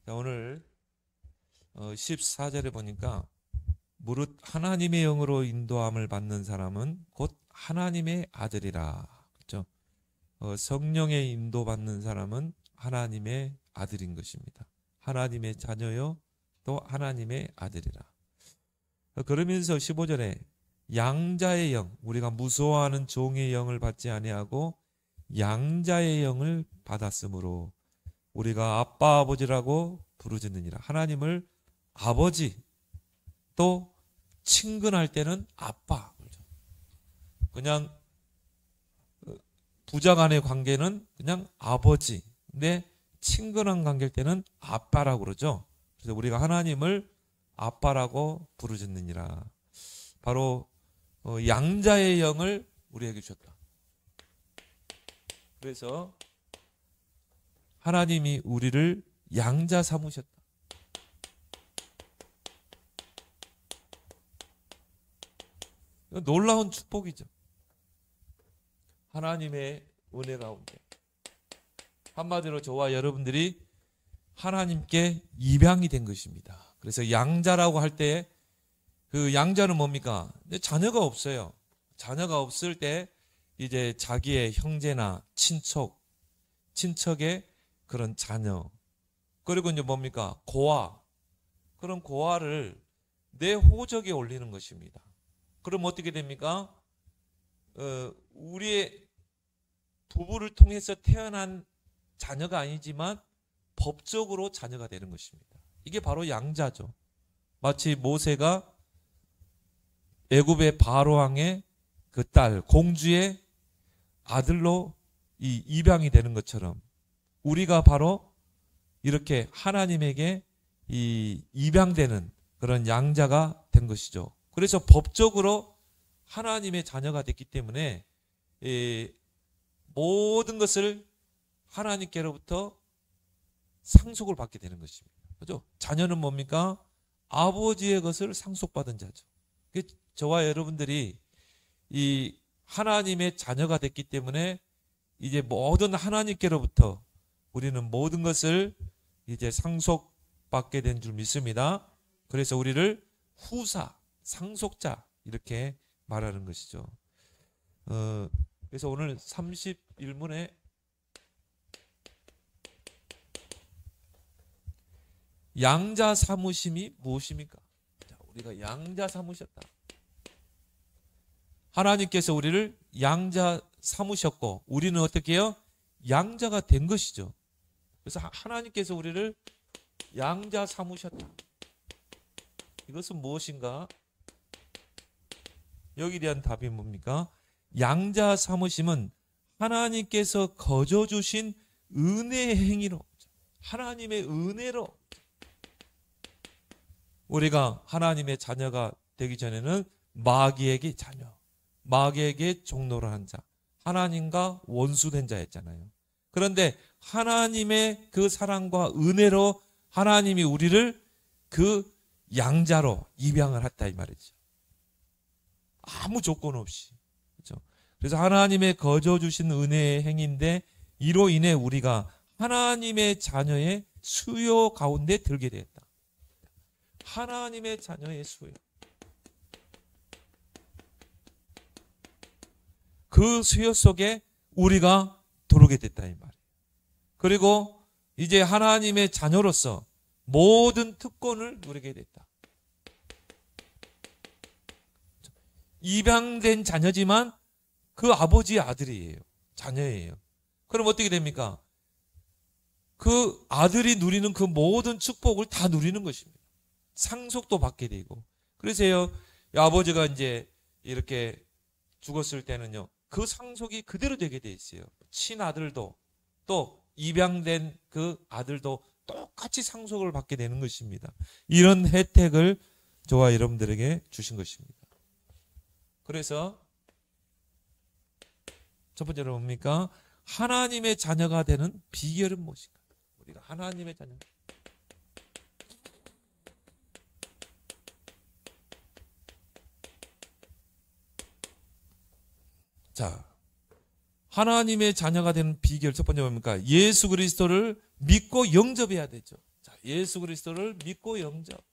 자, 오늘 14절에 보니까 무릇 하나님의 영으로 인도함을 받는 사람은 곧 하나님의 아들이라. 그렇죠? 성령의 인도받는 사람은 하나님의 아들인 것입니다. 하나님의 자녀요 또 하나님의 아들이라. 그러면서 15절에 양자의 영, 우리가 무서워하는 종의 영을 받지 아니하고 양자의 영을 받았으므로 우리가 아빠 아버지라고 부르짖느니라. 하나님을 아버지, 또 친근할 때는 아빠. 그냥 부자 간의 관계는 그냥 아버지, 근데 친근한 관계일 때는 아빠라고 그러죠. 그래서 우리가 하나님을 아빠라고 부르짖느니라. 바로 양자의 영을 우리에게 주셨다. 그래서 하나님이 우리를 양자 삼으셨다. 놀라운 축복이죠. 하나님의 은혜 가운데 한마디로 저와 여러분들이 하나님께 입양이 된 것입니다. 그래서 양자라고 할 때 그 양자는 뭡니까? 자녀가 없어요. 자녀가 없을 때 이제 자기의 형제나 친척의 그런 자녀, 그리고 이제 뭡니까? 고아, 그런 고아를 내 호적에 올리는 것입니다. 그럼 어떻게 됩니까? 우리의 부부를 통해서 태어난 자녀가 아니지만 법적으로 자녀가 되는 것입니다. 이게 바로 양자죠. 마치 모세가 애굽의 바로 왕의 그 딸 공주의 아들로 이 입양이 되는 것처럼 우리가 바로 이렇게 하나님에게 이 입양되는 그런 양자가 된 것이죠. 그래서 법적으로 하나님의 자녀가 됐기 때문에 모든 것을 하나님께로부터 상속을 받게 되는 것입니다. 그죠? 자녀는 뭡니까? 아버지의 것을 상속받은 자죠. 저와 여러분들이 이 하나님의 자녀가 됐기 때문에 이제 모든 하나님께로부터 우리는 모든 것을 이제 상속받게 된 줄 믿습니다. 그래서 우리를 후사, 상속자 이렇게 말하는 것이죠. 그래서 오늘 31문에 양자 삼으심이 무엇입니까? 자, 우리가 양자 삼으셨다. 하나님께서 우리를 양자 삼으셨고 우리는 어떻게 해요? 양자가 된 것이죠. 그래서 하나님께서 우리를 양자 삼으셨다. 이것은 무엇인가? 여기에 대한 답이 뭡니까? 양자 삼으심은 하나님께서 거저 주신 은혜의 행위로, 하나님의 은혜로 우리가 하나님의 자녀가 되기 전에는 마귀에게 자녀, 마귀에게 종노릇한 자, 하나님과 원수된 자였잖아요. 그런데 하나님의 그 사랑과 은혜로 하나님이 우리를 그 양자로 입양을 했다 이 말이죠. 아무 조건 없이. 그렇죠? 그래서 하나님의 거저 주신 은혜의 행위인데 이로 인해 우리가 하나님의 자녀의 수요 가운데 들게 되었다. 하나님의 자녀의 수요. 그 수요 속에 우리가 들어오게 됐다 이 말이에요. 그리고 이제 하나님의 자녀로서 모든 특권을 누리게 됐다. 입양된 자녀지만 그 아버지의 아들이에요. 자녀예요. 그럼 어떻게 됩니까? 그 아들이 누리는 그 모든 축복을 다 누리는 것입니다. 상속도 받게 되고. 그래서요, 아버지가 이제 이렇게 죽었을 때는요, 그 상속이 그대로 되게 돼 있어요. 친아들도 또 입양된 그 아들도 똑같이 상속을 받게 되는 것입니다. 이런 혜택을 저와 여러분들에게 주신 것입니다. 그래서 첫 번째로 뭡니까? 하나님의 자녀가 되는 비결은 무엇인가? 우리가 하나님의 자녀. 자, 하나님의 자녀가 되는 비결 첫 번째 뭡니까? 예수 그리스도를 믿고 영접해야 되죠. 자, 예수 그리스도를 믿고 영접.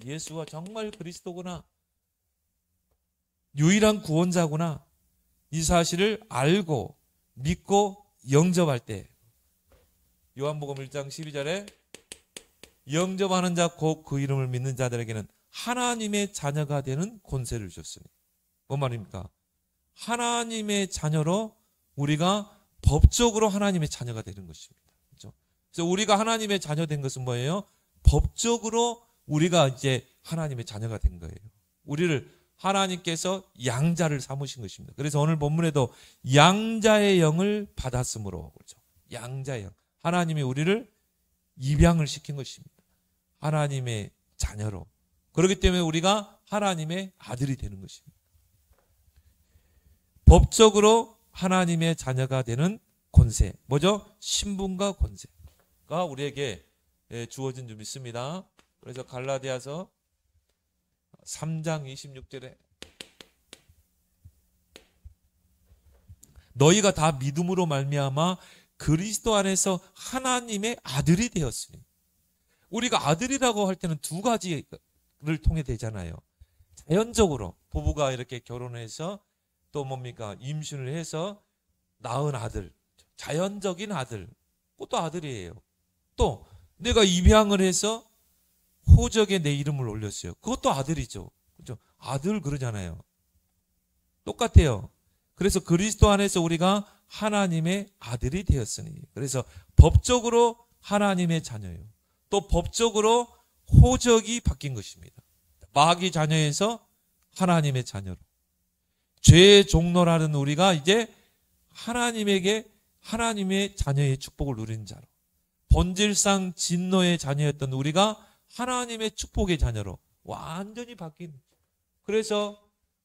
예수가 정말 그리스도구나. 유일한 구원자구나. 이 사실을 알고 믿고 영접할 때 요한복음 1장 12절에 영접하는 자 곧 그 이름을 믿는 자들에게는 하나님의 자녀가 되는 권세를 줬으니. 뭔 말입니까? 하나님의 자녀로 우리가 법적으로 하나님의 자녀가 되는 것입니다. 그렇죠? 그래서 우리가 하나님의 자녀 된 것은 뭐예요? 법적으로 우리가 이제 하나님의 자녀가 된 거예요. 우리를 하나님께서 양자를 삼으신 것입니다. 그래서 오늘 본문에도 양자의 영을 받았으므로, 그렇죠? 양자의 영. 하나님이 우리를 입양을 시킨 것입니다. 하나님의 자녀로. 그렇기 때문에 우리가 하나님의 아들이 되는 것입니다. 법적으로 하나님의 자녀가 되는 권세. 뭐죠? 신분과 권세가 우리에게 주어진 줄 믿습니다. 그래서 갈라디아서 3장 26절에 너희가 다 믿음으로 말미암아 그리스도 안에서 하나님의 아들이 되었으니. 우리가 아들이라고 할 때는 두 가지를 통해 되잖아요. 자연적으로 부부가 이렇게 결혼해서 또 뭡니까? 임신을 해서 낳은 아들, 자연적인 아들, 그것도 아들이에요. 또 내가 입양을 해서 호적에 내 이름을 올렸어요. 그것도 아들이죠. 그렇죠? 아들 그러잖아요. 똑같아요. 그래서 그리스도 안에서 우리가 하나님의 아들이 되었으니. 그래서 법적으로 하나님의 자녀예요. 또 법적으로 호적이 바뀐 것입니다. 마귀 자녀에서 하나님의 자녀로. 죄의 종로라는 우리가 이제 하나님에게 하나님의 자녀의 축복을 누리는 자로. 본질상 진노의 자녀였던 우리가 하나님의 축복의 자녀로 완전히 바뀐. 그래서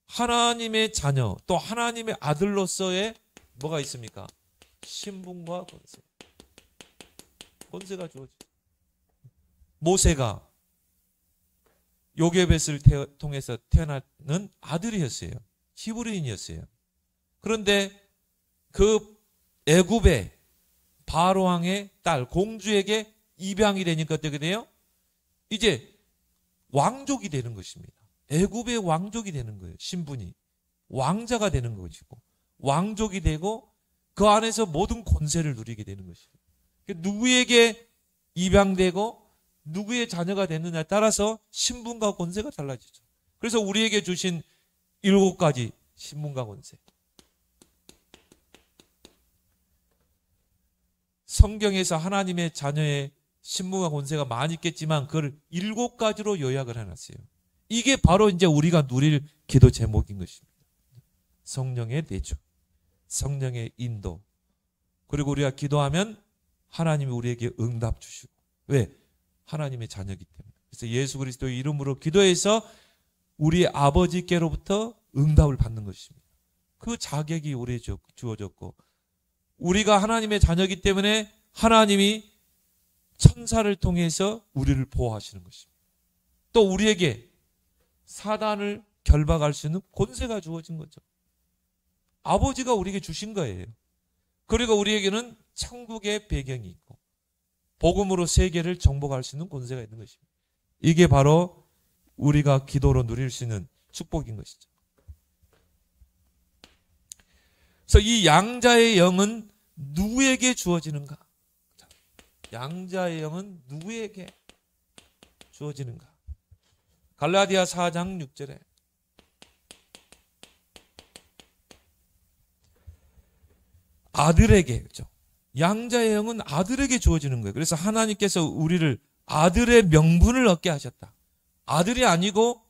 하나님의 자녀 또 하나님의 아들로서의 뭐가 있습니까? 신분과 권세. 권세가 주어지. 모세가 요게벳을 통해서 태어나는 아들이었어요. 히브리인이었어요. 그런데 그 애굽의 바로 왕의 딸 공주에게 입양이 되니까 어떻게 돼요? 이제 왕족이 되는 것입니다. 애굽의 왕족이 되는 거예요. 신분이 왕자가 되는 것이고 왕족이 되고 그 안에서 모든 권세를 누리게 되는 것입니다. 누구에게 입양되고 누구의 자녀가 되느냐에 따라서 신분과 권세가 달라지죠. 그래서 우리에게 주신 7가지 신분과 권세. 성경에서 하나님의 자녀의 신분과 권세가 많이 있겠지만 그걸 7가지로 요약을 해놨어요. 이게 바로 이제 우리가 누릴 기도 제목인 것입니다. 성령의 내주, 성령의 인도. 그리고 우리가 기도하면 하나님이 우리에게 응답 주시고. 왜? 하나님의 자녀이기 때문에. 그래서 예수 그리스도의 이름으로 기도해서 우리 아버지께로부터 응답을 받는 것입니다. 그 자격이 우리에게 주어졌고 우리가 하나님의 자녀이기 때문에 하나님이 천사를 통해서 우리를 보호하시는 것입니다. 또 우리에게 사단을 결박할 수 있는 권세가 주어진 거죠. 아버지가 우리에게 주신 거예요. 그리고 우리에게는 천국의 배경이 있고 복음으로 세계를 정복할 수 있는 권세가 있는 것입니다. 이게 바로 우리가 기도로 누릴 수 있는 축복인 것이죠. 그래서 이 양자의 영은 누구에게 주어지는가? 양자의 영은 누구에게 주어지는가? 갈라디아 4장 6절에 아들에게, 그렇죠? 양자의 영은 아들에게 주어지는 거예요. 그래서 하나님께서 우리를 아들의 명분을 얻게 하셨다. 아들이 아니고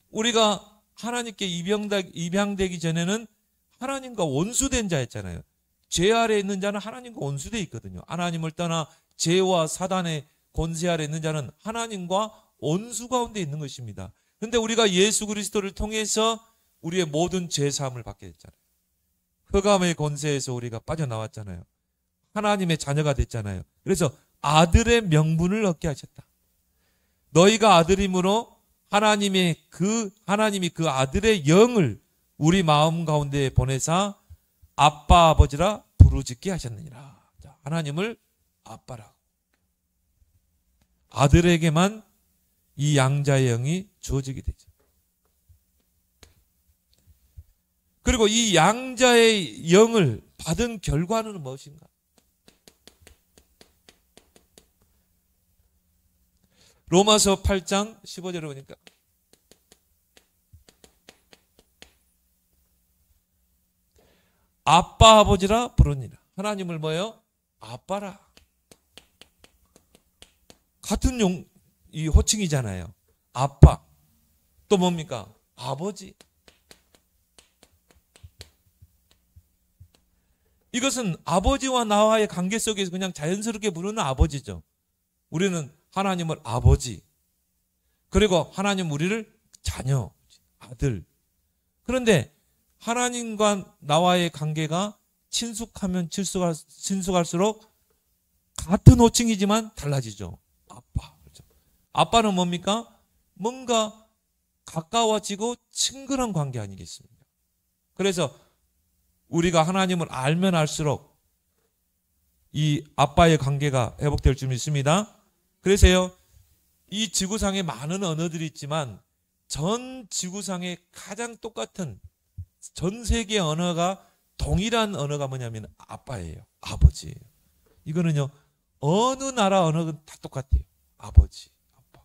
우리가 하나님께 입양되기 전에는 하나님과 원수된 자였잖아요. 죄 아래 있는 자는 하나님과 원수되어 있거든요. 하나님을 떠나 죄와 사단의 권세 아래 있는 자는 하나님과 원수 가운데 있는 것입니다. 그런데 우리가 예수 그리스도를 통해서 우리의 모든 죄 사함을 받게 됐잖아요. 흑암의 권세에서 우리가 빠져나왔잖아요. 하나님의 자녀가 됐잖아요. 그래서 아들의 명분을 얻게 하셨다. 너희가 아들이므로 하나님이 그 아들의 영을 우리 마음 가운데 보내사 아빠 아버지라 부르짖게 하셨느니라. 자, 하나님을 아빠라고. 아들에게만 이 양자의 영이 주어지게 되죠. 그리고 이 양자의 영을 받은 결과는 무엇인가? 로마서 8장 15절에 보니까 아빠 아버지라 부르니라. 하나님을 뭐예요? 아빠라. 같은 이 호칭이잖아요. 아빠. 또 뭡니까? 아버지. 이것은 아버지와 나와의 관계 속에서 그냥 자연스럽게 부르는 아버지죠. 우리는 하나님을 아버지, 그리고 하나님 우리를 자녀, 아들. 그런데 하나님과 나와의 관계가 친숙하면 친숙할수록 같은 호칭이지만 달라지죠. 아빠. 그렇죠? 아빠는 뭡니까? 뭔가 가까워지고 친근한 관계 아니겠습니까? 그래서 우리가 하나님을 알면 알수록 이 아빠의 관계가 회복될 줄 믿습니다. 그래서요, 이 지구상에 많은 언어들이 있지만 전 지구상에 가장 똑같은 전 세계 언어가 동일한 언어가 뭐냐면 아빠예요. 아버지예요. 이거는요, 어느 나라 언어는 다 똑같아요. 아버지, 아빠.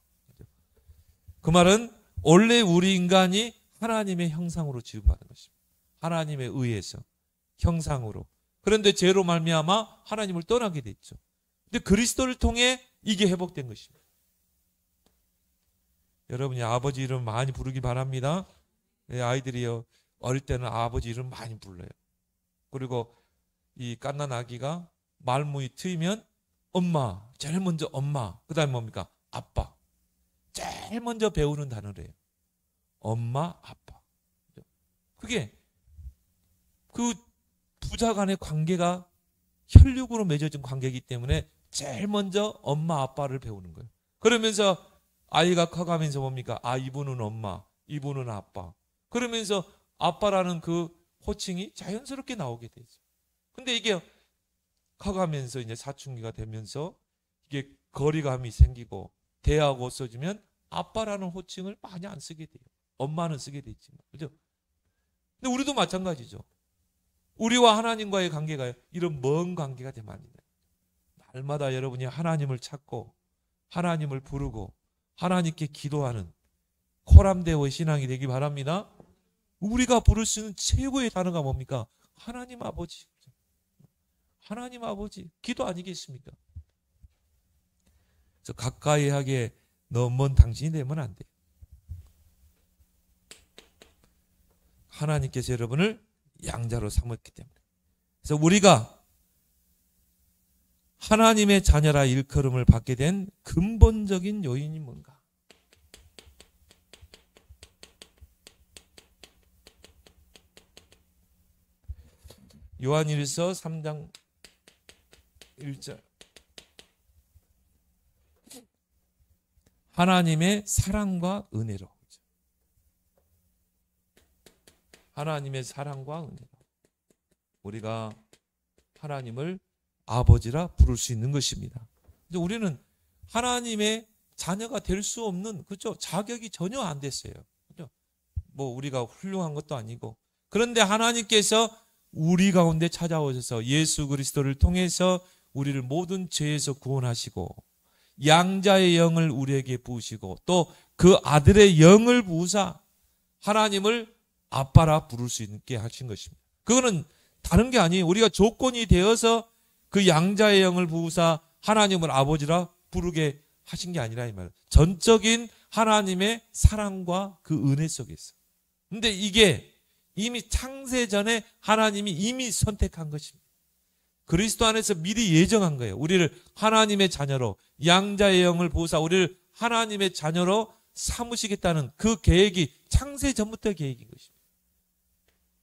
그 말은 원래 우리 인간이 하나님의 형상으로 지음받은 것입니다. 하나님에 의해서 형상으로. 그런데 죄로 말미암아 하나님을 떠나게 됐죠. 근데 그리스도를 통해 이게 회복된 것입니다. 여러분이 아버지 이름 많이 부르기 바랍니다. 아이들이요, 어릴 때는 아버지 이름 많이 불러요. 그리고 이 갓난 아기가 말문이 트이면 엄마, 제일 먼저 엄마, 그 다음에 뭡니까? 아빠. 제일 먼저 배우는 단어래요. 엄마, 아빠. 그게 그 부자 간의 관계가 혈육으로 맺어진 관계이기 때문에 제일 먼저 엄마, 아빠를 배우는 거예요. 그러면서 아이가 커가면서 뭡니까? 아, 이분은 엄마, 이분은 아빠. 그러면서 아빠라는 그 호칭이 자연스럽게 나오게 되죠. 근데 이게 커가면서 이제 사춘기가 되면서 이게 거리감이 생기고 대하고 없어지면 아빠라는 호칭을 많이 안 쓰게 돼요. 엄마는 쓰게 되지만. 그죠? 근데 우리도 마찬가지죠. 우리와 하나님과의 관계가 이런 먼 관계가 되면 안 됩니다. 날마다 여러분이 하나님을 찾고 하나님을 부르고 하나님께 기도하는 코람데오의 신앙이 되기 바랍니다. 우리가 부를 수 있는 최고의 단어가 뭡니까? 하나님 아버지. 하나님 아버지. 기도 아니겠습니까? 그래서 가까이 하게 너무 먼 당신이 되면 안 돼요. 하나님께서 여러분을 양자로 삼았기 때문에. 그래서 우리가 하나님의 자녀라 일컬음을 받게 된 근본적인 요인이 뭔가? 요한일서 3장 1절. 하나님의 사랑과 은혜로. 하나님의 사랑과 은혜로 우리가 하나님을 아버지라 부를 수 있는 것입니다. 근데 우리는 하나님의 자녀가 될 수 없는, 그죠? 자격이 전혀 안 됐어요. 그죠? 뭐 우리가 훌륭한 것도 아니고. 그런데 하나님께서 우리 가운데 찾아오셔서 예수 그리스도를 통해서 우리를 모든 죄에서 구원하시고 양자의 영을 우리에게 부으시고 또 그 아들의 영을 부으사 하나님을 아빠라 부를 수 있게 하신 것입니다. 그거는 다른 게 아니에요. 우리가 조건이 되어서 그 양자의 영을 부으사 하나님을 아버지라 부르게 하신 게 아니라 이 말이에요. 전적인 하나님의 사랑과 그 은혜 속에서. 근데 이게 이미 창세 전에 하나님이 이미 선택한 것입니다. 그리스도 안에서 미리 예정한 거예요. 우리를 하나님의 자녀로 양자의 영을 부으사 우리를 하나님의 자녀로 삼으시겠다는 그 계획이 창세 전부터 계획인 것입니다.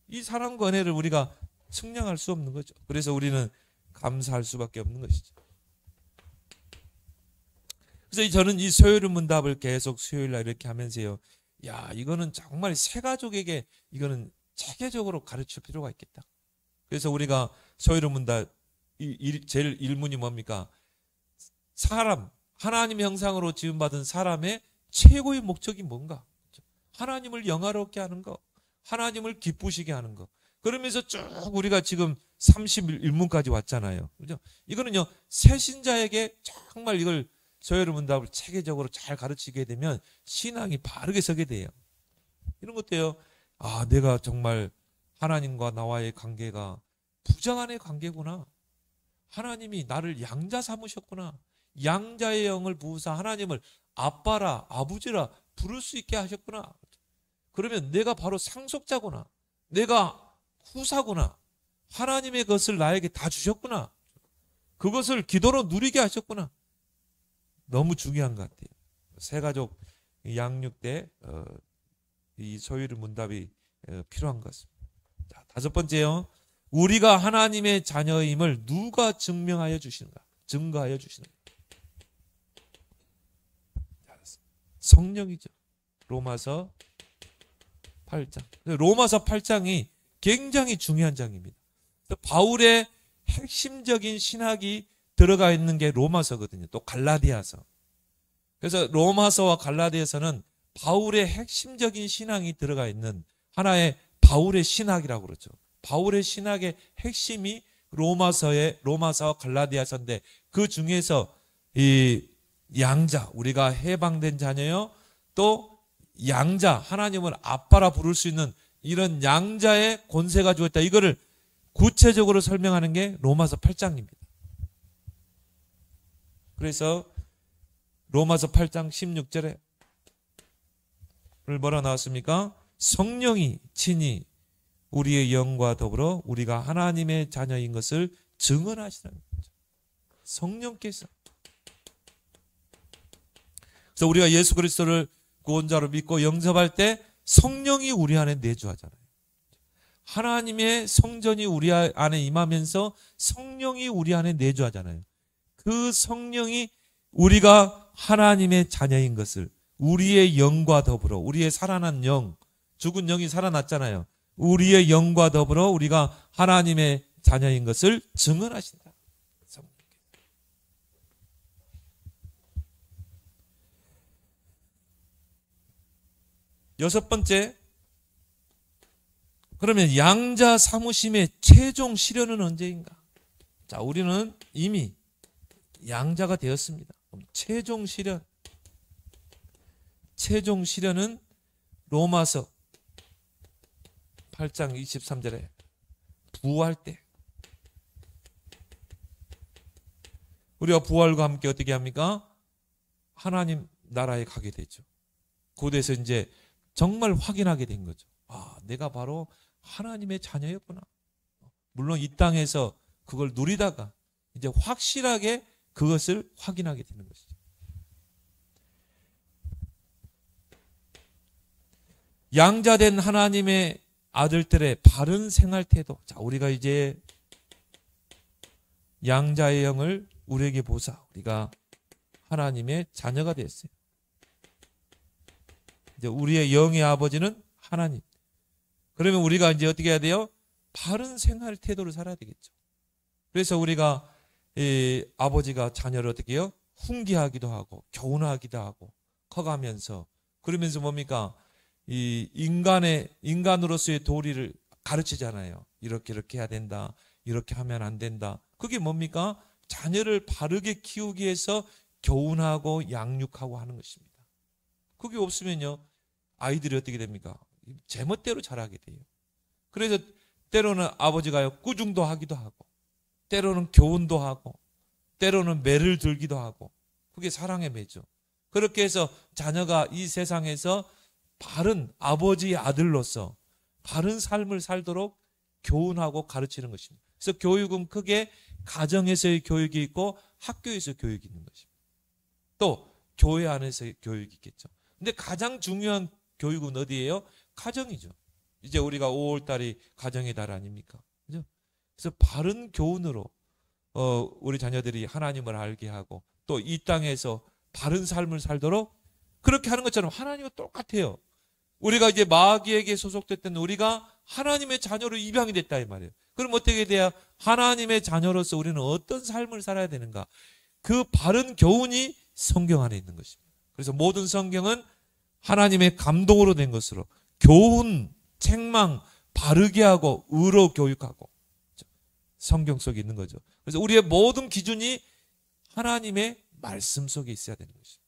이 사랑과 은혜를 우리가 측량할 수 없는 거죠. 그래서 우리는 감사할 수밖에 없는 것이죠. 그래서 저는 이 소요의 문답을 계속 수요일 날 이렇게 하면서요. 야, 이거는 정말 새 가족에게 이거는 체계적으로 가르칠 필요가 있겠다. 그래서 우리가 소요의 문답 제일 일문이 뭡니까? 사람, 하나님의 형상으로 지음받은 사람의 최고의 목적이 뭔가? 하나님을 영화롭게 하는 거, 하나님을 기쁘시게 하는 거. 그러면서 쭉 우리가 지금 31문까지 왔잖아요. 그죠? 이거는요, 새신자에게 정말 이걸 서열문답을 체계적으로 잘 가르치게 되면 신앙이 바르게 서게 돼요. 이런 것도요, 아, 내가 정말 하나님과 나와의 관계가 부자간의 관계구나. 하나님이 나를 양자 삼으셨구나. 양자의 영을 부으사 하나님을 아빠라, 아버지라 부를 수 있게 하셨구나. 그러면 내가 바로 상속자구나. 내가 후사구나. 하나님의 것을 나에게 다 주셨구나. 그것을 기도로 누리게 하셨구나. 너무 중요한 것 같아요. 새가족 양육 때 이 소유의 문답이 필요한 것 같습니다. 자, 다섯 번째요. 우리가 하나님의 자녀임을 누가 증명하여 주시는가? 증거하여 주시는가? 성령이죠. 로마서 8장. 로마서 8장이 굉장히 중요한 장입니다. 바울의 핵심적인 신학이 들어가 있는 게 로마서거든요. 또 갈라디아서. 그래서 로마서와 갈라디아서는 바울의 핵심적인 신앙이 들어가 있는 하나의 바울의 신학이라고 그러죠. 바울의 신학의 핵심이 로마서와 갈라디아서인데 그 중에서 이 양자, 우리가 해방된 자녀요. 또 양자, 하나님을 아빠라 부를 수 있는 이런 양자의 권세가 주었다. 이거를 구체적으로 설명하는 게 로마서 8장입니다. 그래서 로마서 8장 16절에 뭐라 나왔습니까? 성령이 친히 우리의 영과 더불어 우리가 하나님의 자녀인 것을 증언하시는 거죠. 성령께서. 그래서 우리가 예수 그리스도를 구원자로 믿고 영접할 때 성령이 우리 안에 내주하잖아요. 하나님의 성전이 우리 안에 임하면서 성령이 우리 안에 내주하잖아요. 그 성령이 우리가 하나님의 자녀인 것을 우리의 영과 더불어 우리의 살아난 영, 죽은 영이 살아났잖아요. 우리의 영과 더불어 우리가 하나님의 자녀인 것을 증언하신다. 여섯 번째, 그러면 양자 삼으심의 최종 실현은 언제인가? 자, 우리는 이미 양자가 되었습니다. 최종 실현은 로마서 8장 23절에 부활 때 우리가 부활과 함께 어떻게 합니까? 하나님 나라에 가게 되죠. 그곳에서 이제 정말 확인하게 된 거죠. 아, 내가 바로 하나님의 자녀였구나. 물론 이 땅에서 그걸 누리다가 이제 확실하게 그것을 확인하게 되는 것이죠. 양자된 하나님의 아들들의 바른 생활 태도. 자, 우리가 이제 양자의 영을 우리에게 보사 우리가 하나님의 자녀가 됐어요. 이제 우리의 영의 아버지는 하나님. 그러면 우리가 이제 어떻게 해야 돼요? 바른 생활 태도를 살아야 되겠죠. 그래서 우리가 아버지가 자녀를 어떻게 해요? 훈계하기도 하고 교훈하기도 하고 커가면서 그러면서 뭡니까? 이 인간으로서의 도리를 가르치잖아요. 이렇게 해야 된다. 이렇게 하면 안 된다. 그게 뭡니까? 자녀를 바르게 키우기 위해서 교훈하고 양육하고 하는 것입니다. 그게 없으면요. 아이들이 어떻게 됩니까? 제멋대로 자라게 돼요. 그래서 때로는 아버지가요. 꾸중도 하기도 하고 때로는 교훈도 하고 때로는 매를 들기도 하고 그게 사랑의 매죠. 그렇게 해서 자녀가 이 세상에서 바른 아버지의 아들로서 바른 삶을 살도록 교훈하고 가르치는 것입니다. 그래서 교육은 크게 가정에서의 교육이 있고 학교에서 교육이 있는 것입니다. 또 교회 안에서의 교육이 있겠죠. 근데 가장 중요한 교육은 어디예요? 가정이죠. 이제 우리가 5월달이 가정의 달 아닙니까? 그죠? 그래서 바른 교훈으로 우리 자녀들이 하나님을 알게 하고 또 이 땅에서 바른 삶을 살도록 그렇게 하는 것처럼 하나님과 똑같아요. 우리가 이제 마귀에게 소속됐던 우리가 하나님의 자녀로 입양이 됐다 이 말이에요. 그럼 어떻게 돼야 하나님의 자녀로서 우리는 어떤 삶을 살아야 되는가? 그 바른 교훈이 성경 안에 있는 것입니다. 그래서 모든 성경은 하나님의 감동으로 된 것으로 교훈, 책망, 바르게 하고 의로 교육하고 성경 속에 있는 거죠. 그래서 우리의 모든 기준이 하나님의 말씀 속에 있어야 되는 것입니다.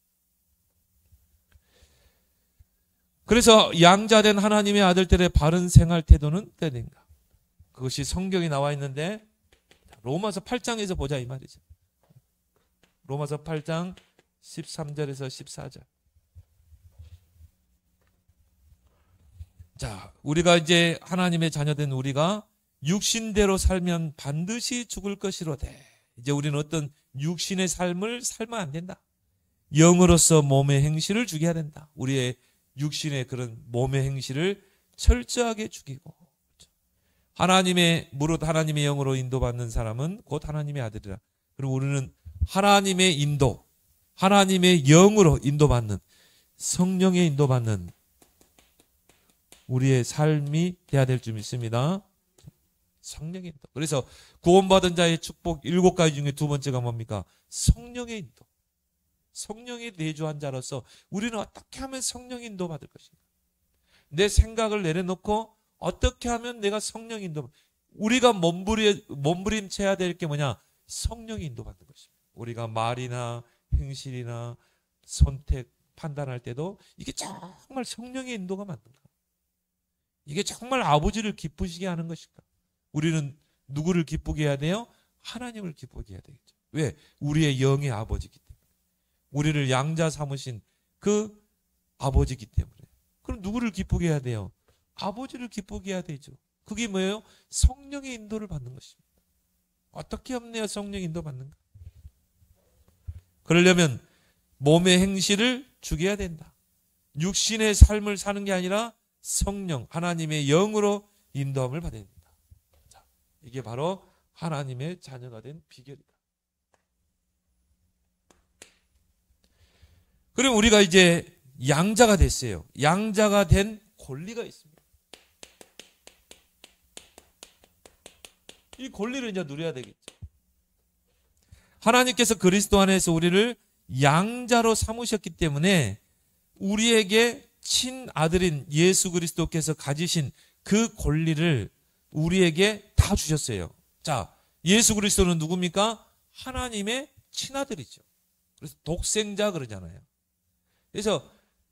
그래서 양자된 하나님의 아들들의 바른 생활 태도는 어때야 되는가? 그것이 성경에 나와 있는데 로마서 8장에서 보자 이 말이죠. 로마서 8장 13절에서 14절. 자, 우리가 이제 하나님의 자녀된 우리가 육신대로 살면 반드시 죽을 것이로되 이제 우리는 어떤 육신의 삶을 살면 안 된다. 영으로서 몸의 행실을 죽여야 된다. 우리의 육신의 그런 몸의 행실을 철저하게 죽이고 하나님의 무릇 하나님의 영으로 인도받는 사람은 곧 하나님의 아들이라. 그리고 우리는 하나님의 인도, 하나님의 영으로 인도받는 성령의 인도받는 우리의 삶이 돼야 될 줄 믿습니다. 성령의 인도. 그래서 구원받은 자의 축복 7가지 중에 두 번째가 뭡니까? 성령의 인도. 성령의 내주한 자로서 우리는 어떻게 하면 성령 인도 받을 것인가? 내 생각을 내려놓고 어떻게 하면 내가 성령 인도, 우리가 몸부림쳐야 될 게 뭐냐? 성령의 인도 받는 것입니다. 우리가 말이나 행실이나 선택, 판단할 때도 이게 정말 성령의 인도가 맞는가? 이게 정말 아버지를 기쁘시게 하는 것인가? 우리는 누구를 기쁘게 해야 돼요? 하나님을 기쁘게 해야 되겠죠. 왜? 우리의 영의 아버지이기 때문에. 우리를 양자 삼으신 그 아버지이기 때문에. 그럼 누구를 기쁘게 해야 돼요? 아버지를 기쁘게 해야 되죠. 그게 뭐예요? 성령의 인도를 받는 것입니다. 어떻게 하면 내가 성령 인도 받는가? 그러려면 몸의 행실을 죽여야 된다. 육신의 삶을 사는 게 아니라 성령, 하나님의 영으로 인도함을 받아야 된다. 자, 이게 바로 하나님의 자녀가 된 비결이다. 그럼 우리가 이제 양자가 됐어요. 양자가 된 권리가 있습니다. 이 권리를 이제 누려야 되겠죠. 하나님께서 그리스도 안에서 우리를 양자로 삼으셨기 때문에 우리에게 친아들인 예수 그리스도께서 가지신 그 권리를 우리에게 다 주셨어요. 자, 예수 그리스도는 누굽니까? 하나님의 친아들이죠. 그래서 독생자 그러잖아요. 그래서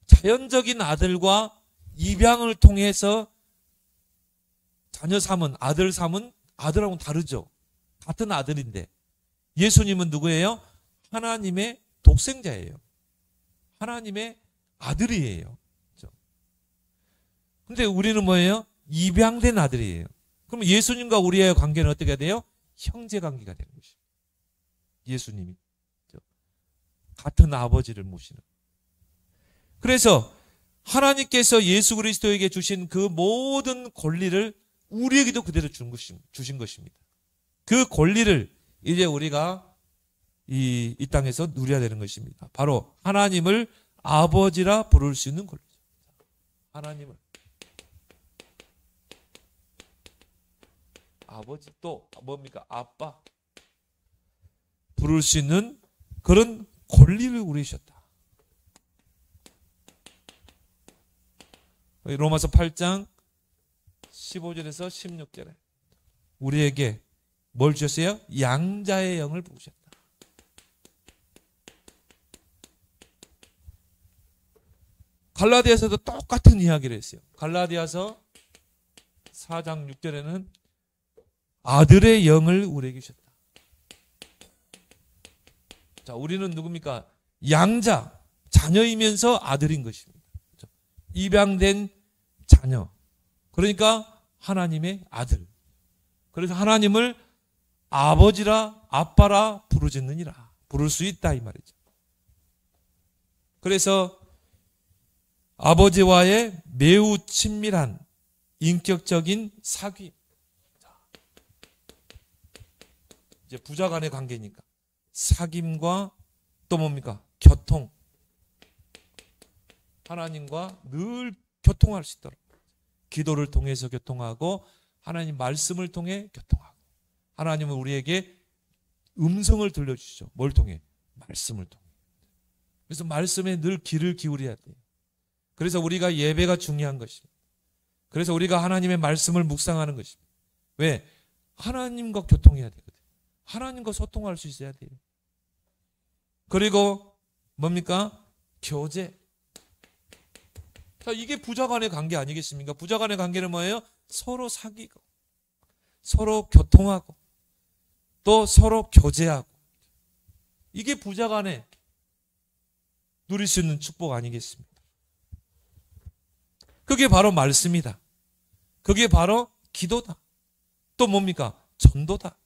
자연적인 아들과 입양을 통해서 자녀 삼은, 아들 삼은 아들하고는 다르죠. 같은 아들인데 예수님은 누구예요? 하나님의 독생자예요. 하나님의 아들이에요. 그런데 우리는 뭐예요? 입양된 아들이에요. 그럼 예수님과 우리의 관계는 어떻게 돼요? 형제 관계가 되는 것이죠. 예수님이 같은 아버지를 모시는. 그래서 하나님께서 예수 그리스도에게 주신 그 모든 권리를 우리에게도 그대로 주신 것입니다. 그 권리를 이제 우리가 이 땅에서 누려야 되는 것입니다. 바로 하나님을 아버지라 부를 수 있는 권리죠. 하나님을 아버지, 또 뭡니까? 아빠 부를 수 있는 그런 권리를 우리 주셨다. 로마서 8장 15절에서 16절에 우리에게 뭘 주셨어요? 양자의 영을 부으셨다. 갈라디아서도 똑같은 이야기를 했어요. 갈라디아서 4장 6절에는 아들의 영을 우리에게 주셨다. 자, 우리는 누굽니까? 양자, 자녀이면서 아들인 것입니다. 입양된 자녀. 그러니까 하나님의 아들. 그래서 하나님을 아버지라, 아빠라 부르짖느니라. 부를 수 있다 이 말이죠. 그래서 아버지와의 매우 친밀한 인격적인 사귐. 이제 부자 간의 관계니까 사귐과 또 뭡니까? 교통. 하나님과 늘 교통할 수 있도록 기도를 통해서 교통하고 하나님 말씀을 통해 교통하고 하나님은 우리에게 음성을 들려주시죠. 뭘 통해? 말씀을 통해. 그래서 말씀에 늘 귀를 기울여야 돼요. 그래서 우리가 예배가 중요한 것입니다. 그래서 우리가 하나님의 말씀을 묵상하는 것입니다. 왜? 하나님과 교통해야 되거든요. 하나님과 소통할 수 있어야 돼요. 그리고 뭡니까? 교제. 자, 이게 부자 간의 관계 아니겠습니까? 부자 간의 관계는 뭐예요? 서로 사귀고, 서로 교통하고, 또 서로 교제하고. 이게 부자 간에 누릴 수 있는 축복 아니겠습니까? 그게 바로 말씀이다. 그게 바로 기도다. 또 뭡니까? 전도다.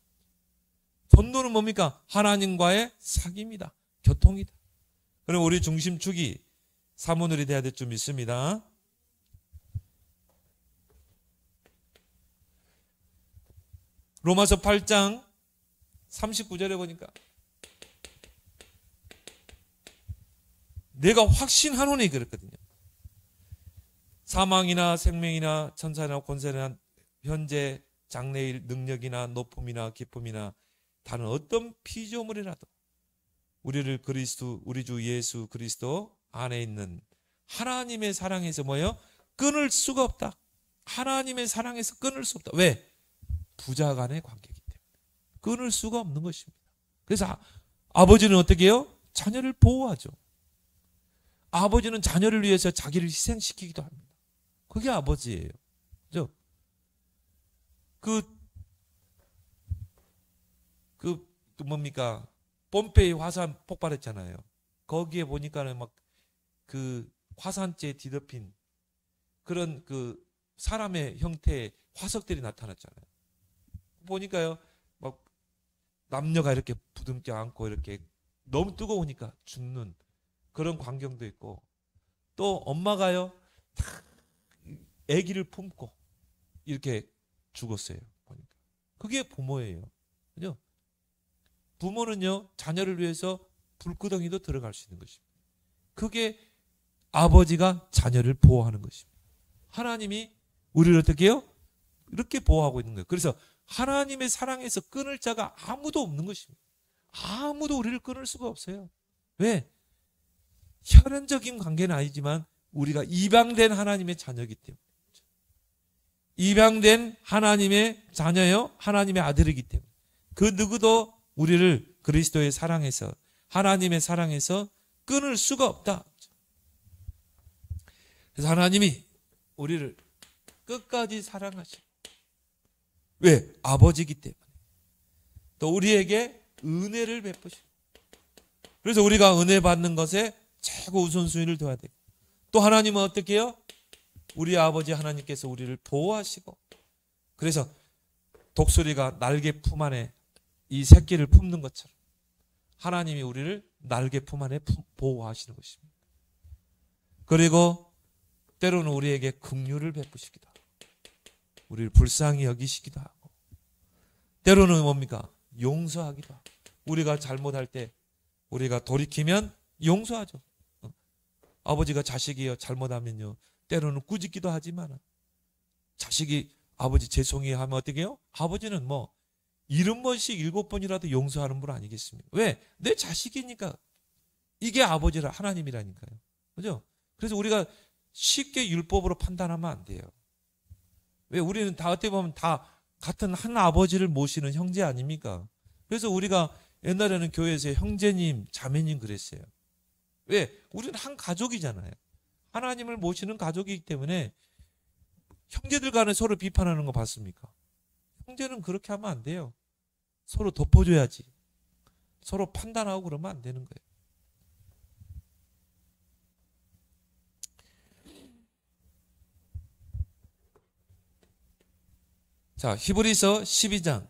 전도는 뭡니까? 하나님과의 사귐이다. 교통이다. 그럼 우리 중심축이 사문울이 돼야 될 줄 믿습니다. 로마서 8장 39절에 보니까 내가 확신하노니 그랬거든요. 사망이나 생명이나 천사나 권세나 현재 장래일 능력이나 높음이나 기쁨이나 다른 어떤 피조물이라도 우리를 그리스도 우리 주 예수 그리스도 안에 있는 하나님의 사랑에서 뭐예요? 끊을 수가 없다. 하나님의 사랑에서 끊을 수 없다. 왜? 부자 간의 관계이기 때문에 끊을 수가 없는 것입니다. 그래서 아버지는 어떻게 해요? 자녀를 보호하죠. 아버지는 자녀를 위해서 자기를 희생시키기도 합니다. 그게 아버지예요. 그죠? 뭡니까? 폼페이 화산 폭발했잖아요. 거기에 보니까는 막 그 화산재에 뒤덮인 그런 그 사람의 형태의 화석들이 나타났잖아요. 보니까요, 막 남녀가 이렇게 부둥켜 안고 이렇게 너무 뜨거우니까 죽는 그런 광경도 있고, 또 엄마가요, 아기를 품고 이렇게 죽었어요. 보니까 그게 부모예요. 그죠? 부모는요, 자녀를 위해서 불구덩이도 들어갈 수 있는 것입니다. 그게 아버지가 자녀를 보호하는 것입니다. 하나님이 우리를 어떻게 해요? 이렇게 보호하고 있는 거예요. 그래서 하나님의 사랑에서 끊을 자가 아무도 없는 것입니다. 아무도 우리를 끊을 수가 없어요. 왜? 혈연적인 관계는 아니지만 우리가 입양된 하나님의 자녀이기 때문에. 입양된 하나님의 자녀요, 하나님의 아들이기 때문에. 그 누구도 우리를 그리스도의 사랑에서, 하나님의 사랑에서 끊을 수가 없다. 그래서 하나님이 우리를 끝까지 사랑하시고, 왜? 아버지이기 때문에. 또 우리에게 은혜를 베푸시고, 그래서 우리가 은혜 받는 것에 최고 우선순위를 둬야 되고, 또 하나님은 어떻게 해요? 우리 아버지 하나님께서 우리를 보호하시고, 그래서 독수리가 날개 품 안에 이 새끼를 품는 것처럼 하나님이 우리를 날개 품 안에 보호하시는 것입니다. 그리고 때로는 우리에게 긍휼을 베푸시기도 하고, 우리를 불쌍히 여기시기도 하고, 때로는 뭡니까? 용서하기도 하고, 우리가 잘못할 때 우리가 돌이키면 용서하죠. 아버지가 자식이요 잘못하면요, 때로는 꾸짖기도 하지만 자식이 아버지 죄송해요 하면 어떻게 해요? 아버지는 뭐 70번씩 7번이라도 용서하는 분 아니겠습니까? 왜? 내 자식이니까. 이게 아버지라, 하나님이라니까요. 그죠? 그래서 우리가 쉽게 율법으로 판단하면 안 돼요. 왜? 우리는 다 어떻게 보면 다 같은 한 아버지를 모시는 형제 아닙니까? 그래서 우리가 옛날에는 교회에서 형제님, 자매님 그랬어요. 왜? 우리는 한 가족이잖아요. 하나님을 모시는 가족이기 때문에. 형제들 간에 서로 비판하는 거 봤습니까? 형제는 그렇게 하면 안 돼요. 서로 덮어줘야지. 서로 판단하고 그러면 안 되는 거예요. 자, 히브리서 12장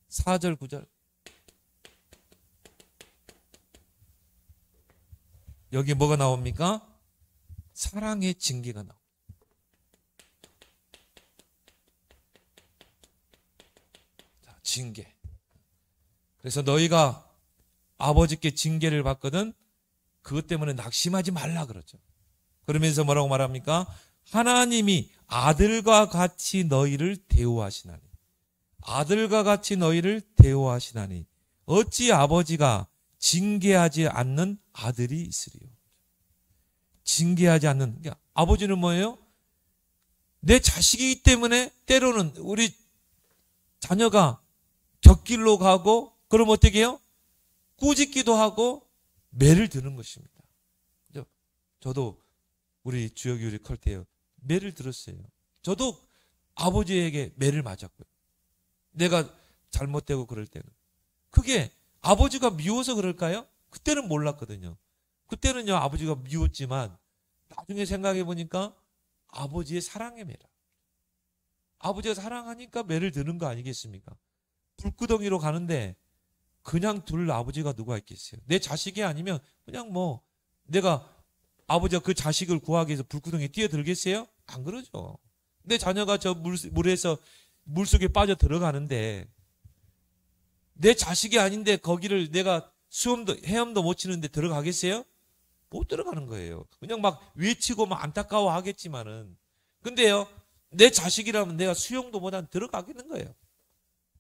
4절 9절. 여기 뭐가 나옵니까? 사랑의 징계가 나옵니다. 자, 징계. 그래서 너희가 아버지께 징계를 받거든 그것 때문에 낙심하지 말라 그러죠. 그러면서 뭐라고 말합니까? 하나님이 아들과 같이 너희를 대우하시나니, 아들과 같이 너희를 대우하시나니 어찌 아버지가 징계하지 않는 아들이 있으리요. 징계하지 않는. 그러니까 아버지는 뭐예요? 내 자식이기 때문에 때로는 우리 자녀가 곁길로 가고 그럼 어떻게 해요? 꾸짖기도 하고 매를 드는 것입니다. 저도 우리 주혁이 우리 클 때요. 매를 들었어요. 저도 아버지에게 매를 맞았고요. 내가 잘못되고 그럴 때는. 그게 아버지가 미워서 그럴까요? 그때는 몰랐거든요. 그때는요, 아버지가 미웠지만 나중에 생각해 보니까 아버지의 사랑의 매라. 아버지가 사랑하니까 매를 드는 거 아니겠습니까? 불구덩이로 가는데 그냥 둘 아버지가 누가 있겠어요? 내 자식이 아니면 그냥 뭐 내가 아버지가 그 자식을 구하기 위해서 불구덩이에 뛰어들겠어요? 안 그러죠. 내 자녀가 저 물에서 물속에 빠져 들어가는데 내 자식이 아닌데 거기를 내가 헤엄도 못 치는데 들어가겠어요? 못 들어가는 거예요. 그냥 막 외치고 막 안타까워 하겠지만은. 근데요, 내 자식이라면 내가 수용도 못한 들어가겠는 거예요.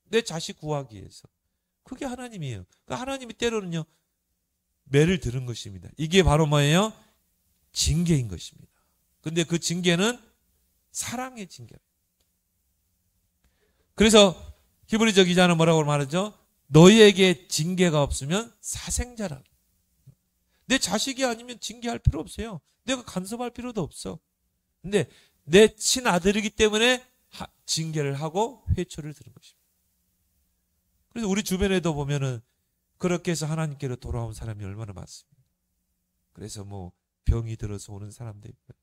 내 자식 구하기 위해서. 그게 하나님이에요. 그러니까 하나님이 때로는요, 매를 드는 것입니다. 이게 바로 뭐예요? 징계인 것입니다. 근데 그 징계는 사랑의 징계입니다. 그래서 히브리서 기자는 뭐라고 말하죠? 너희에게 징계가 없으면 사생자라. 내 자식이 아니면 징계할 필요 없어요. 내가 간섭할 필요도 없어. 근데 내 친아들이기 때문에 징계를 하고 회초를 드는 것입니다. 그래서 우리 주변에도 보면은 그렇게 해서 하나님께로 돌아온 사람이 얼마나 많습니다. 그래서 뭐 병이 들어서 오는 사람도 있고요.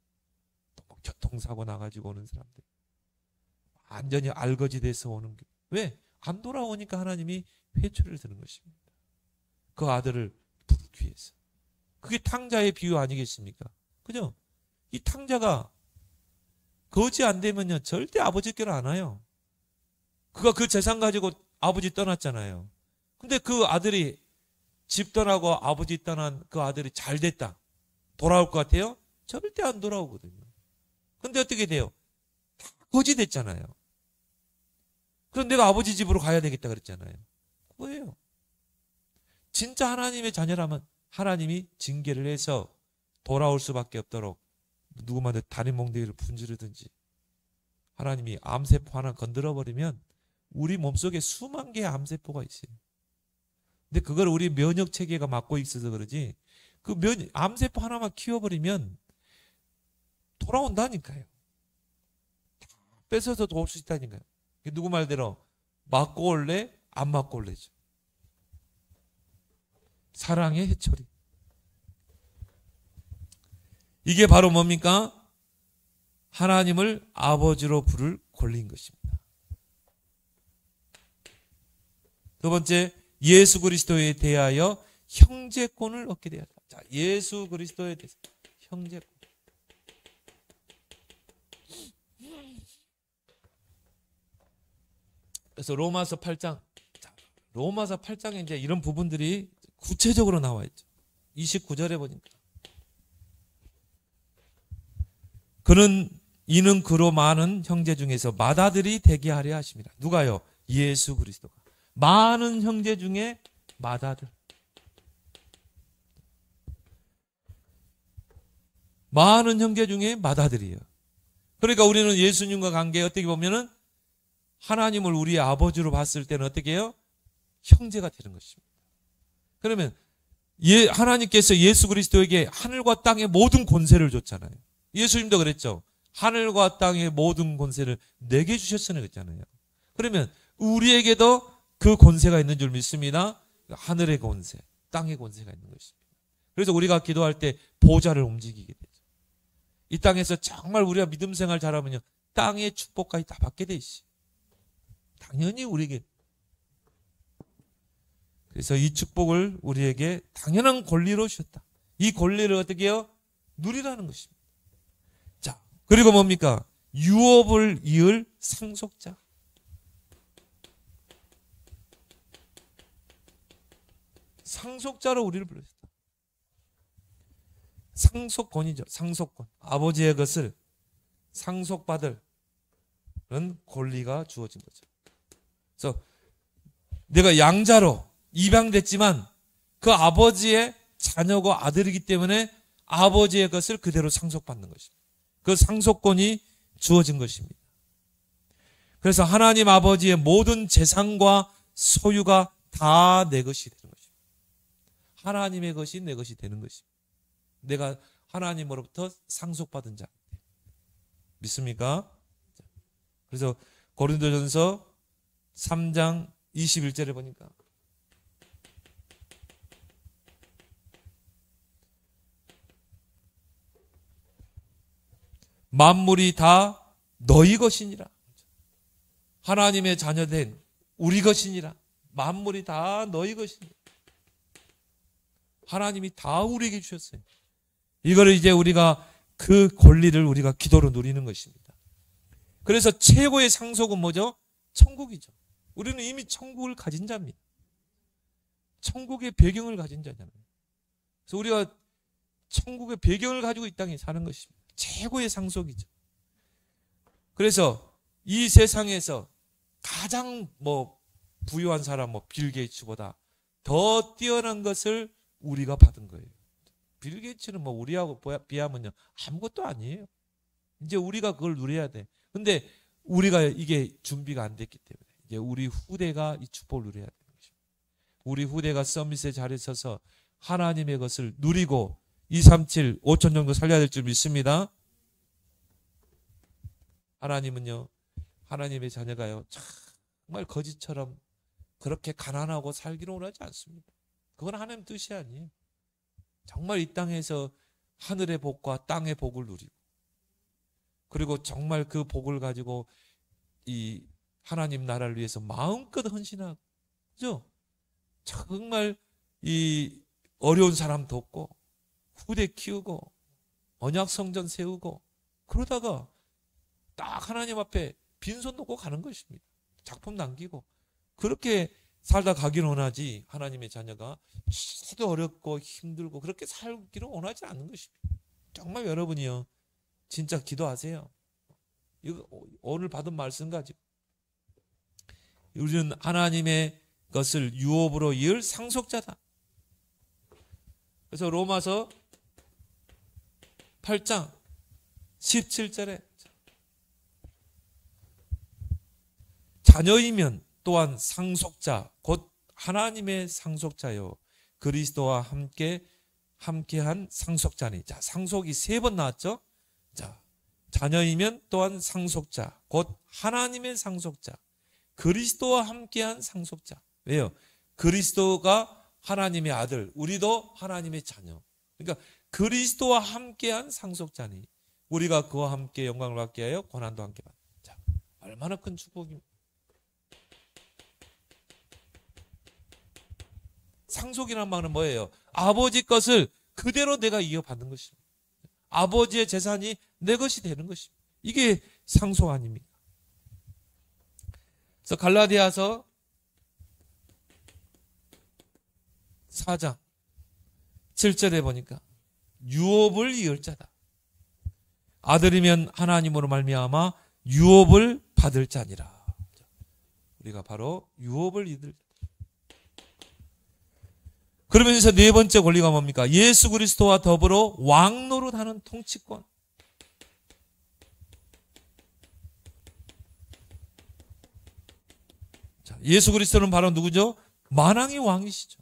또 교통사고 나가지고 오는 사람도 있고. 완전히 알거지 돼서 오는 게. 왜? 안 돌아오니까 하나님이 회초를 드는 것입니다. 그 아들을 부르기 위해서. 그게 탕자의 비유 아니겠습니까? 그죠? 이 탕자가 거지 안 되면요, 절대 아버지께로 안 와요. 그가 그 재산 가지고 아버지 떠났잖아요. 근데 그 아들이 집 떠나고 아버지 떠난 그 아들이 잘 됐다. 돌아올 것 같아요? 절대 안 돌아오거든요. 근데 어떻게 돼요? 다 거지 됐잖아요. 그럼 내가 아버지 집으로 가야 되겠다 그랬잖아요. 그거예요. 진짜 하나님의 자녀라면 하나님이 징계를 해서 돌아올 수밖에 없도록 누구만데 다리 몽둥이를 분지르든지 하나님이 암세포 하나 건드려버리면 우리 몸속에 수만 개의 암세포가 있어요. 근데 그걸 우리 면역 체계가 막고 있어서 그러지 그 암세포 하나만 키워버리면 돌아온다니까요. 뺏어서 올 수 있다니까요. 누구 말대로 맞고 올래? 안 맞고 올래죠. 사랑의 해초리. 이게 바로 뭡니까? 하나님을 아버지로 부를 권리인 것입니다. 두 번째, 예수 그리스도에 대하여 형제권을 얻게 되었다. 자, 예수 그리스도에 대해서 형제권. 그래서 로마서 8장. 자, 로마서 8장에 이제 이런 부분들이 구체적으로 나와 있죠. 29절에 보니까. 이는 그로 많은 형제 중에서 맏아들이 되게 하려 하십니다. 누가요? 예수 그리스도가. 많은 형제 중에 맏아들. 많은 형제 중에 맏아들이에요. 그러니까 우리는 예수님과 관계에 어떻게 보면은 하나님을 우리의 아버지로 봤을 때는 어떻게 해요? 형제가 되는 것입니다. 그러면 하나님께서 예수 그리스도에게 하늘과 땅의 모든 권세를 줬잖아요. 예수님도 그랬죠. 하늘과 땅의 모든 권세를 내게 주셨으니 그랬잖아요. 그러면 우리에게도 그 권세가 있는 줄 믿습니다. 하늘의 권세, 땅의 권세가 있는 것입니다. 그래서 우리가 기도할 때 보좌를 움직이게 되죠. 이 땅에서 정말 우리가 믿음 생활 잘하면요, 땅의 축복까지 다 받게 돼 있어요. 당연히 우리에게. 그래서 이 축복을 우리에게 당연한 권리로 주셨다. 이 권리를 어떻게 해요? 누리라는 것입니다. 자, 그리고 뭡니까? 유업을 이을 상속자. 상속자로 우리를 불렀다. 상속권이죠. 상속권. 아버지의 것을 상속받을 그런 권리가 주어진 거죠. 그래서 내가 양자로 입양됐지만 그 아버지의 자녀고 아들이기 때문에 아버지의 것을 그대로 상속받는 것입니다. 그 상속권이 주어진 것입니다. 그래서 하나님 아버지의 모든 재산과 소유가 다 내 것이 되는 것입니다. 하나님의 것이 내 것이 되는 것입니다. 내가 하나님으로부터 상속받은 자. 믿습니까? 그래서 고린도전서 3장 21절에 보니까 만물이 다 너희 것이니라. 하나님의 자녀된 우리 것이니라. 만물이 다 너희 것이니라. 하나님이 다 우리에게 주셨어요. 이거를 이제 우리가 그 권리를 우리가 기도로 누리는 것입니다. 그래서 최고의 상속은 뭐죠? 천국이죠. 우리는 이미 천국을 가진 자입니다. 천국의 배경을 가진 자잖아요. 그래서 우리가 천국의 배경을 가지고 이 땅에 사는 것입니다. 최고의 상속이죠. 그래서 이 세상에서 가장 부유한 사람 빌 게이츠보다 더 뛰어난 것을 우리가 받은 거예요. 빌 게이츠는 우리하고 비하면요 아무것도 아니에요. 이제 우리가 그걸 누려야 돼. 근데 우리가 이게 준비가 안 됐기 때문에 이제 우리 후대가 이 축복을 누려야 되는 것입니다. 우리 후대가 서밋의 자리에 서서 하나님의 것을 누리고 237, 5천 정도 살려야 될 줄 믿습니다. 하나님은요, 하나님의 자녀가요, 정말 거지처럼 그렇게 가난하고 살기를 원하지 않습니다. 그건 하나님 뜻이 아니에요. 정말 이 땅에서 하늘의 복과 땅의 복을 누리고, 그리고 정말 그 복을 가지고 이 하나님 나라를 위해서 마음껏 헌신하고, 그죠? 정말 이 어려운 사람 돕고, 후대 키우고, 언약 성전 세우고, 그러다가 딱 하나님 앞에 빈손 놓고 가는 것입니다. 작품 남기고. 그렇게 살다 가기를 원하지, 하나님의 자녀가 하도 어렵고 힘들고 그렇게 살기를 원하지 않는 것입니다. 정말 여러분이요, 진짜 기도하세요. 이거 오늘 받은 말씀 가지고 우리는 하나님의 것을 유업으로 이을 상속자다. 그래서 로마서 8장 17절에 자녀이면 또한 상속자, 곧 하나님의 상속자요, 그리스도와 함께한 상속자니. 자, 상속이 3번 나왔죠? 자, 자녀이면 또한 상속자, 곧 하나님의 상속자, 그리스도와 함께한 상속자. 왜요? 그리스도가 하나님의 아들, 우리도 하나님의 자녀. 그러니까 그리스도와 함께한 상속자니 우리가 그와 함께 영광을 받게 하여 고난도 함께 받는. 자, 얼마나 큰 축복입니까? 상속이란 말은 뭐예요? 아버지 것을 그대로 내가 이어받는 것입니다. 아버지의 재산이 내 것이 되는 것입니다. 이게 상속 아닙니까? 그래서 갈라디아서 4장 7절에 보니까 유업을 이을 자다. 아들이면 하나님으로 말미암아 유업을 받을 자니라. 우리가 바로 유업을 이을. 그러면서 4번째 권리가 뭡니까? 예수 그리스도와 더불어 왕노릇하는 통치권. 자, 예수 그리스도는 바로 누구죠? 만왕의 왕이시죠.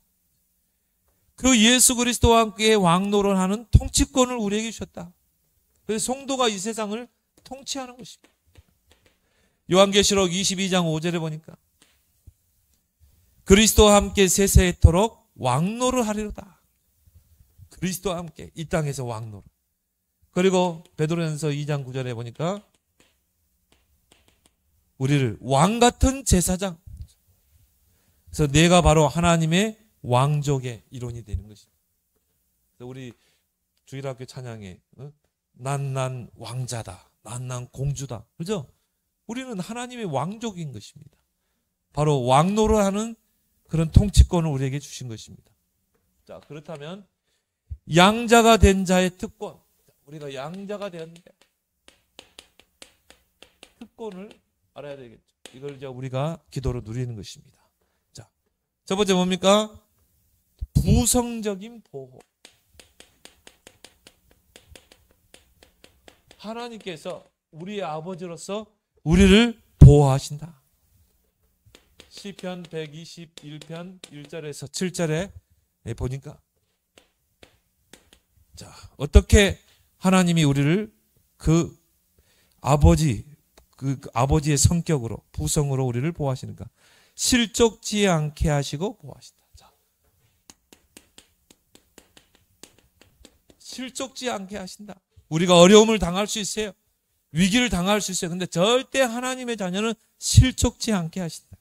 그 예수 그리스도와 함께 왕노릇하는 통치권을 우리에게 주셨다. 그래서 성도가 이 세상을 통치하는 것입니다. 요한계시록 22장 5절에 보니까 그리스도와 함께 세세토록 왕노를 하리로다. 그리스도와 함께 이 땅에서 왕노를. 그리고 베드로전서 2장 9절에 보니까 우리를 왕같은 제사장. 그래서 내가 바로 하나님의 왕족의 일원이 되는 것입니다. 우리 주일학교 찬양에 난 왕자다, 난 공주다, 그죠? 우리는 하나님의 왕족인 것입니다. 바로 왕노를 하는 그런 통치권을 우리에게 주신 것입니다. 자, 그렇다면 양자가 된 자의 특권, 우리가 양자가 되었는데 특권을 알아야 되겠죠. 이걸 이제 우리가 기도로 누리는 것입니다. 자, 첫 번째 뭡니까? 부성적인 보호. 하나님께서 우리의 아버지로서 우리를 보호하신다. 시편 121편 1절에서 7절에 보니까 자, 어떻게 하나님이 우리를 그 아버지의 성격으로 부성으로 우리를 보호하시는가? 실족지 않게 하시고 보호하신다. 자, 실족지 않게 하신다. 우리가 어려움을 당할 수 있어요. 위기를 당할 수 있어요. 근데 절대 하나님의 자녀는 실족지 않게 하신다.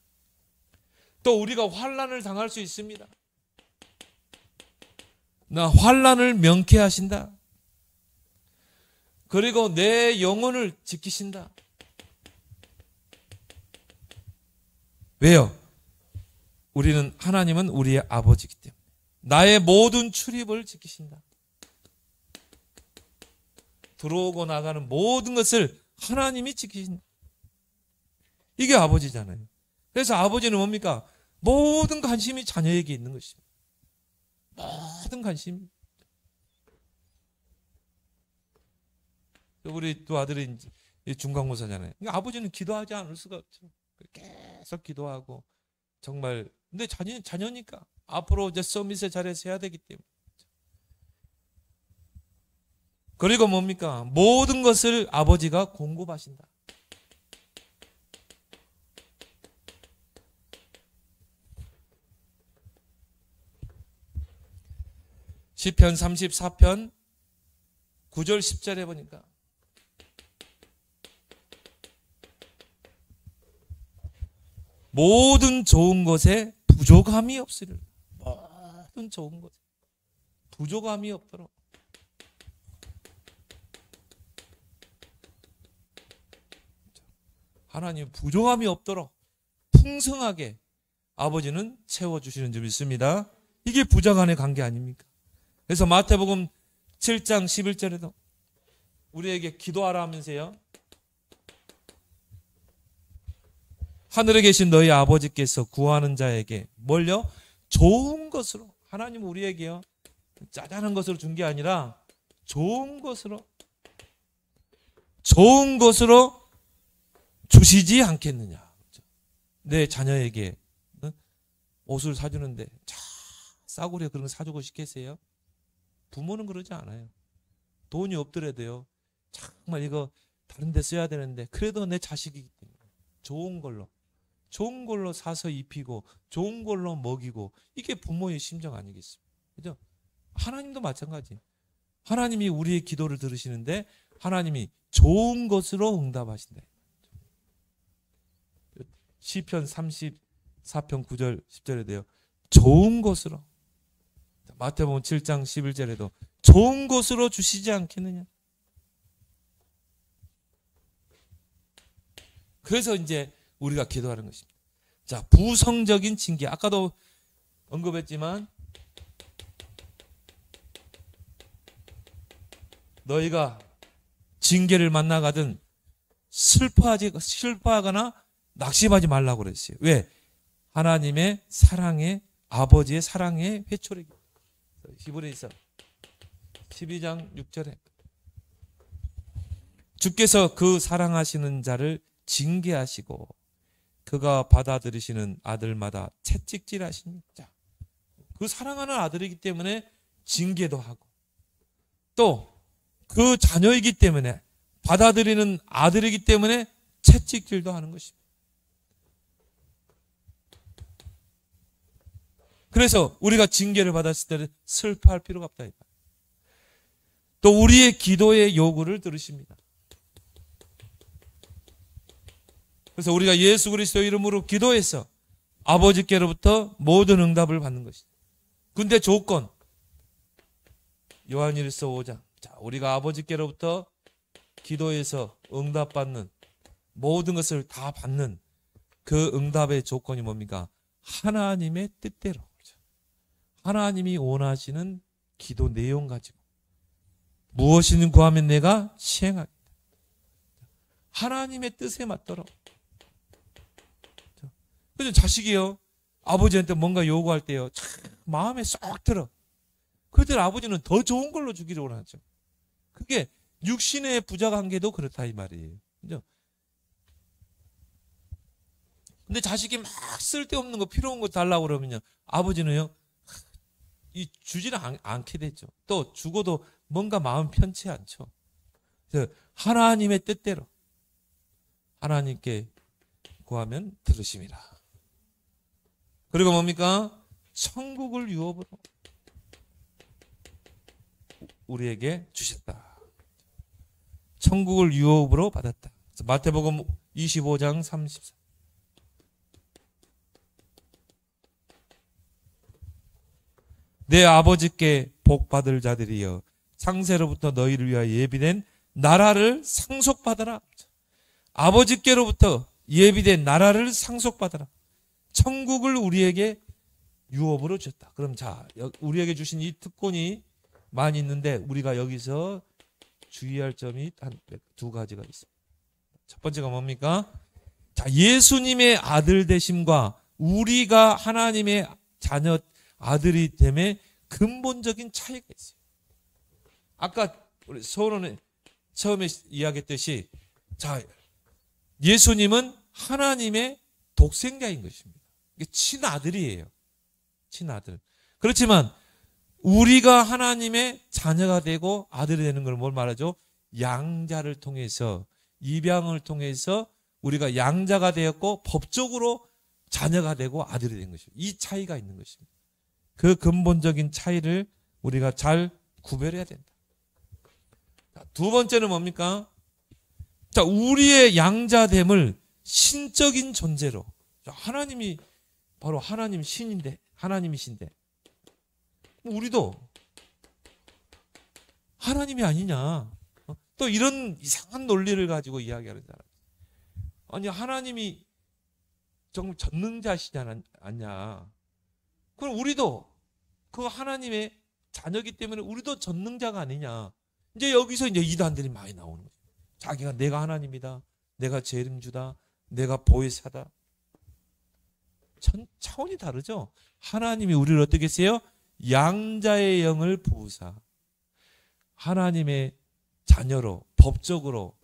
또 우리가 환난을 당할 수 있습니다. 나 환난을 명쾌하신다. 그리고 내 영혼을 지키신다. 왜요? 하나님은 우리의 아버지이기 때문에 나의 모든 출입을 지키신다. 들어오고 나가는 모든 것을 하나님이 지키신다. 이게 아버지잖아요. 그래서 아버지는 뭡니까? 모든 관심이 자녀에게 있는 것입니다. 모든 관심. 우리 또 아들이 중간고사잖아요. 그러니까 아버지는 기도하지 않을 수가 없죠. 계속 기도하고 정말 근데 자녀니까 앞으로 이제 서밋의 자리에서 해야 되기 때문에. 그리고 뭡니까? 모든 것을 아버지가 공급하신다. 시편 34편 9절 10절에 보니까 모든 좋은 것에 부족함이 없으리라. 모든 좋은 것에 부족함이 없도록. 하나님 부족함이 없도록 풍성하게 아버지는 채워주시는 줄 믿습니다. 이게 부자 간의 관계 아닙니까? 그래서 마태복음 7장 11절에도 우리에게 기도하라 하면서요. 하늘에 계신 너희 아버지께서 구하는 자에게 뭘요? 좋은 것으로. 하나님 우리에게요. 짜잘한 것으로 준 게 아니라 좋은 것으로 주시지 않겠느냐. 내 자녀에게 옷을 사주는데 싸구려 그런 거 사주고 싶겠어요? 부모는 그러지 않아요. 돈이 없더라도요. 정말 이거 다른 데 써야 되는데 그래도 내 자식이기 때문에 좋은 걸로 사서 입히고 좋은 걸로 먹이고 이게 부모의 심정 아니겠습니까? 그죠? 하나님도 마찬가지. 하나님이 우리의 기도를 들으시는데 하나님이 좋은 것으로 응답하신다. 시편 34편 9절 10절에 돼요. 좋은 것으로. 마태복음 7장 11절에도 좋은 것으로 주시지 않겠느냐. 그래서 이제 우리가 기도하는 것입니다. 자, 부성적인 징계. 아까도 언급했지만 너희가 징계를 만나가든 슬퍼하거나 낙심하지 말라고 그랬어요. 왜? 하나님의 사랑의 아버지의 사랑의 회초리기. 히브리서 12장 6절에 주께서 그 사랑하시는 자를 징계하시고 그가 받아들이시는 아들마다 채찍질하십니다. 그 사랑하는 아들이기 때문에 징계도 하고 또 그 자녀이기 때문에 받아들이는 아들이기 때문에 채찍질도 하는 것입니다. 그래서 우리가 징계를 받았을 때는 슬퍼할 필요가 없다. 또 우리의 기도의 요구를 들으십니다. 그래서 우리가 예수 그리스도 이름으로 기도해서 아버지께로부터 모든 응답을 받는 것이다. 근데 조건 요한일서 5장. 자, 우리가 아버지께로부터 기도해서 응답받는 모든 것을 다 받는 그 응답의 조건이 뭡니까? 하나님의 뜻대로. 하나님이 원하시는 기도 내용 가지고 무엇이든 구하면 내가 시행하겠다. 하나님의 뜻에 맞도록. 그래서 자식이요. 아버지한테 뭔가 요구할 때요. 마음에 쏙 들어. 그들 아버지는 더 좋은 걸로 주기를 원하죠. 그게 육신의 부자 관계도 그렇다 이 말이에요. 그죠? 근데 자식이 막 쓸데없는 거 필요 없는 거 달라고 그러면요. 아버지는요. 이 주지는 않게 되죠. 또 주고도 뭔가 마음 편치 않죠. 그래서 하나님의 뜻대로 하나님께 구하면 들으심이라. 그리고 뭡니까? 천국을 유업으로 우리에게 주셨다. 천국을 유업으로 받았다. 마태복음 25장 34. 내 아버지께 복 받을 자들이여 창세로부터 너희를 위하여 예비된 나라를 상속받아라. 아버지께로부터 예비된 나라를 상속받아라. 천국을 우리에게 유업으로 주셨다. 그럼 자, 우리에게 주신 이 특권이 많이 있는데 우리가 여기서 주의할 점이 한 두 가지가 있습니다. 첫 번째가 뭡니까? 자, 예수님의 아들 되심과 우리가 하나님의 자녀 아들이 됨에 근본적인 차이가 있어요. 아까 우리 서론에 처음에 이야기했듯이 자, 예수님은 하나님의 독생자인 것입니다. 친아들이에요. 친아들. 그렇지만 우리가 하나님의 자녀가 되고 아들이 되는 걸 뭘 말하죠? 양자를 통해서, 입양을 통해서 우리가 양자가 되었고 법적으로 자녀가 되고 아들이 된 것입니다. 이 차이가 있는 것입니다. 그 근본적인 차이를 우리가 잘 구별해야 된다. 두 번째는 뭡니까? 자, 우리의 양자됨을 신적인 존재로, 하나님이 바로 하나님 신인데, 하나님이신데 우리도 하나님이 아니냐? 또 이런 이상한 논리를 가지고 이야기하는 사람. 아니, 하나님이 정말 전능자시지 않냐? 그럼 우리도 그 하나님의 자녀이기 때문에 우리도 전능자가 아니냐? 이제 여기서 이제 이단들이 많이 나오는 거죠. 자기가 내가 하나님이다, 내가 재림주다, 내가 보혜사다. 차원이 다르죠. 하나님이 우리를 어떻게 했어요? 양자의 영을 부으사 하나님의 자녀로 법적으로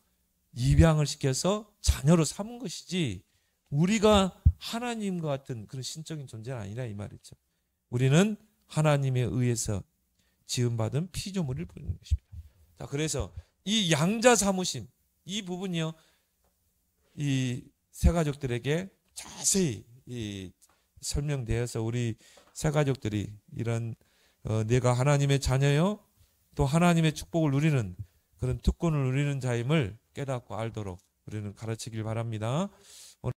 입양을 시켜서 자녀로 삼은 것이지 우리가 하나님과 같은 그런 신적인 존재는 아니라 이 말이죠. 우리는 하나님에 의해서 지음받은 피조물을 부르는 것입니다. 자, 그래서 이 양자 삼으심 이 부분이요, 이 세 가족들에게 자세히 설명되어서 우리 세 가족들이 이런 내가 하나님의 자녀요 또 하나님의 축복을 누리는 그런 특권을 누리는 자임을 깨닫고 알도록 우리는 가르치길 바랍니다.